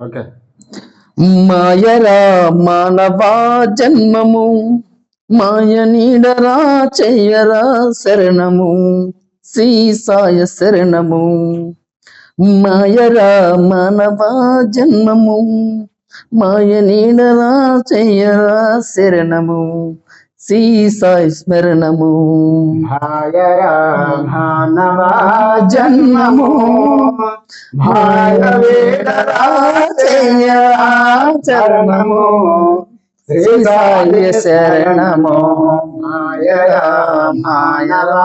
Okay. మాయరా మానవా జన్మము, మాయ నీడరా చెయ్యరా శరణము, శ్రీ సాయ శరణము. మాయరా మానవా జన్మము, మాయ నీడరా చెయ్యరా శరణము, శ్రీ సాయి స్మరణము. మాయరా మానవా జన్మము, మాయ వీడరా చెయ్యరా శరణము, శ్రీ సాయి శరణము. మాయరా మానవా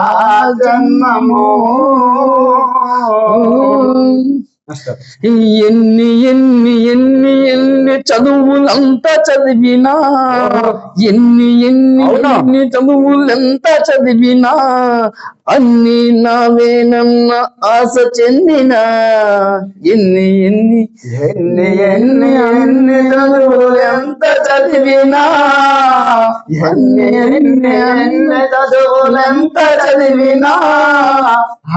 జన్మము. ఎన్ని ఎన్ని ఎన్ని ఎన్ని చదువులంతా చదివినా, ఎన్ని ఎన్ని ఎన్ని చదువులంతా చదివినా, అన్ని నావేనన్న ఆశ చెందినా. ఎన్ని ఎన్ని ఎన్ని ఎన్ని ఎన్ని చదువులు ఎంత చదివినా, ఎన్ని ఎన్ని ఎన్ని చదువులు ఎంత చదివినా,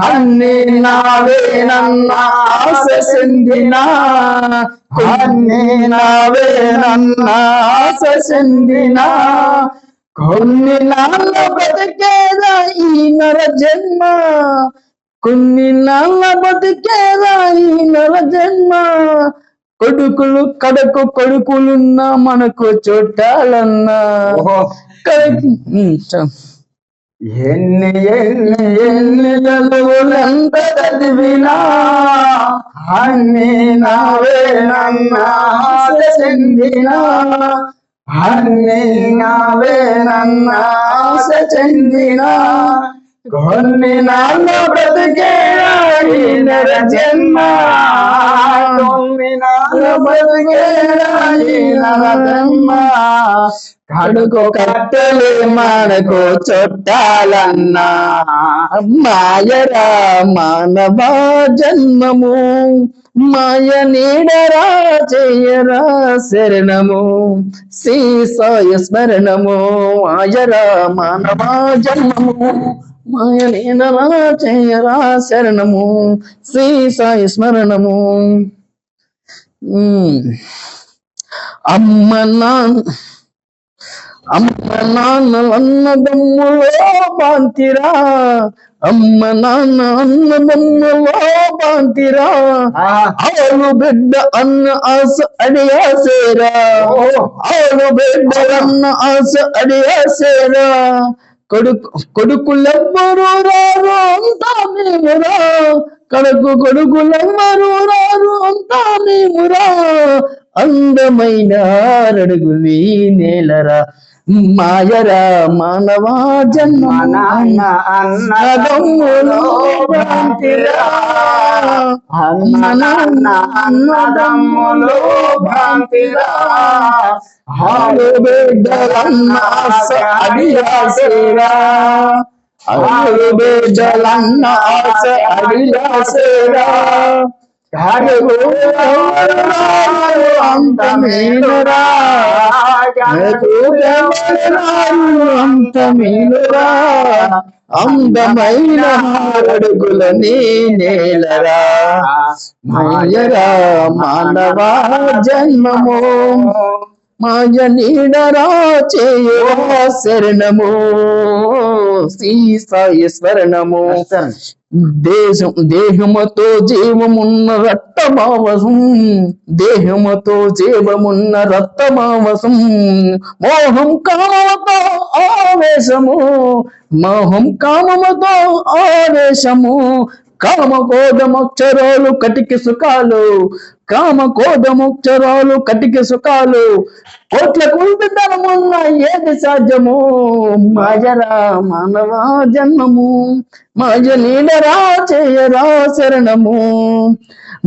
అన్ని నావేనన్న ఆశ చెందినా. అన్ని నావేనన్న ఆశ చెందినా. కొన్ని నాళ్ళ బతికేదా ఈ నర జన్మ, కొన్ని నాళ్ళ బతికేదా ఈ నర జన్మ. కొడుకులు కడకు కొడుకులున్నా మనకు చుట్టాలన్నా. ఎన్ని ఎన్ని ఎన్ని చదువులెంత చదివినా, అన్ని నావేనన్న ఆశ చెందినా. అన్ని నావేనన్న ఆశ చెందినా. కొన్ని నాళ్ళ బ్రతికేరా ఈ నర జన్మ, కొన్ని నాళ్ళ బ్రతికేరా ఈ నర జన్మ. కడుకు కట్టెలు మనకు చుట్టాలన్నా. మాయరా మానవ జన్మము, మాయ నీడరా చెయ్యరా శరణము, శ్రీ సాయ స్మరణము. మాయరా మానవ జన్మము, మాయ నీడరా చెయ్యరా శరణము, శ్రీ సాయ స్మరణము. అమ్మ నాన్న అన్నదమ్ములో బాంతిరా, అమ్మ నాన్న అన్నదమ్ములో బాంతిరా. ఆలు బిడ్డ అన్న ఆశ అడియాసేరా, ఆలు బిడ్డ అన్న ఆశ అడియాసేరా. కొడుకులెవ్వరూ రారు అంతా మేమురా, కొడుకులెవ్వరూ రారు అంతా మేమురా. అందమైన అడుగువి నేలరా. మాయరా మానవా జన్మ, అన్నదమ్ములో భ్రాంతిరా, అమ్మ నాన్న అన్నదమ్ములో భ్రాంతిరా. ఆలు బిడ్డలన్న ఆశ అడియాసేరా, ఆలు బిడ్డలన్న ఆశ అడియాసేరా. అంత మీనురా, అంత మీనురా. అందమైన అడుగుల నీ నేలరా. మాయరా మానవా జన్మము, మాయ నీడరా చేయరా శరణము, శ్రీ సాయి స్మరణము. దేహముతో జీవమున్న రక్తమావసం, దేహముతో జీవమున్న రక్తమావసం. మోహం కామముతో ఆవేశము, మోహం కామముతో ఆవేశము. కామకోదమోక్షరాలు కటికి సుఖాలు, కామకోదమోక్షరాలు కటికి సుఖాలు. కోట్ల కుంటుతనమున్న ఏది సాధ్యము. మాయరా మానవా జన్మము, మాయ నీడరా చేయరా శరణము.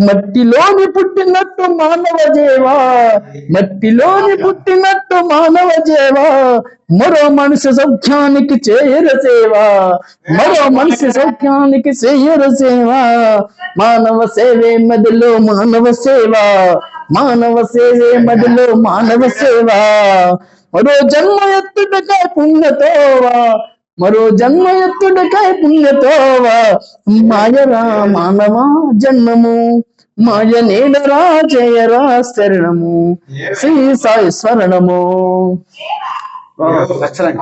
మట్టిలోని పుట్టినట్టు మానవ జీవా, మట్టిలోని పుట్టినట్టు మానవ జీవా. మరో మనిషి సౌఖ్యానికి చేయర సేవ, మరో మనిషి సౌఖ్యానికి చేయర సేవ. మానవ సేవే మదిలో మానవ సేవ, మానవ సేవే మదిలో మానవ సేవ. మరో జన్మ ఎత్తుటకై పుణ్యతోవా, మరో జన్మ ఎత్తుటకై పుణ్యతోవా. మాయరా మానవ జన్మము, మాయ నీడరా చేయరా శరణము శ్రీ సాయి స్మరణము. Excellent.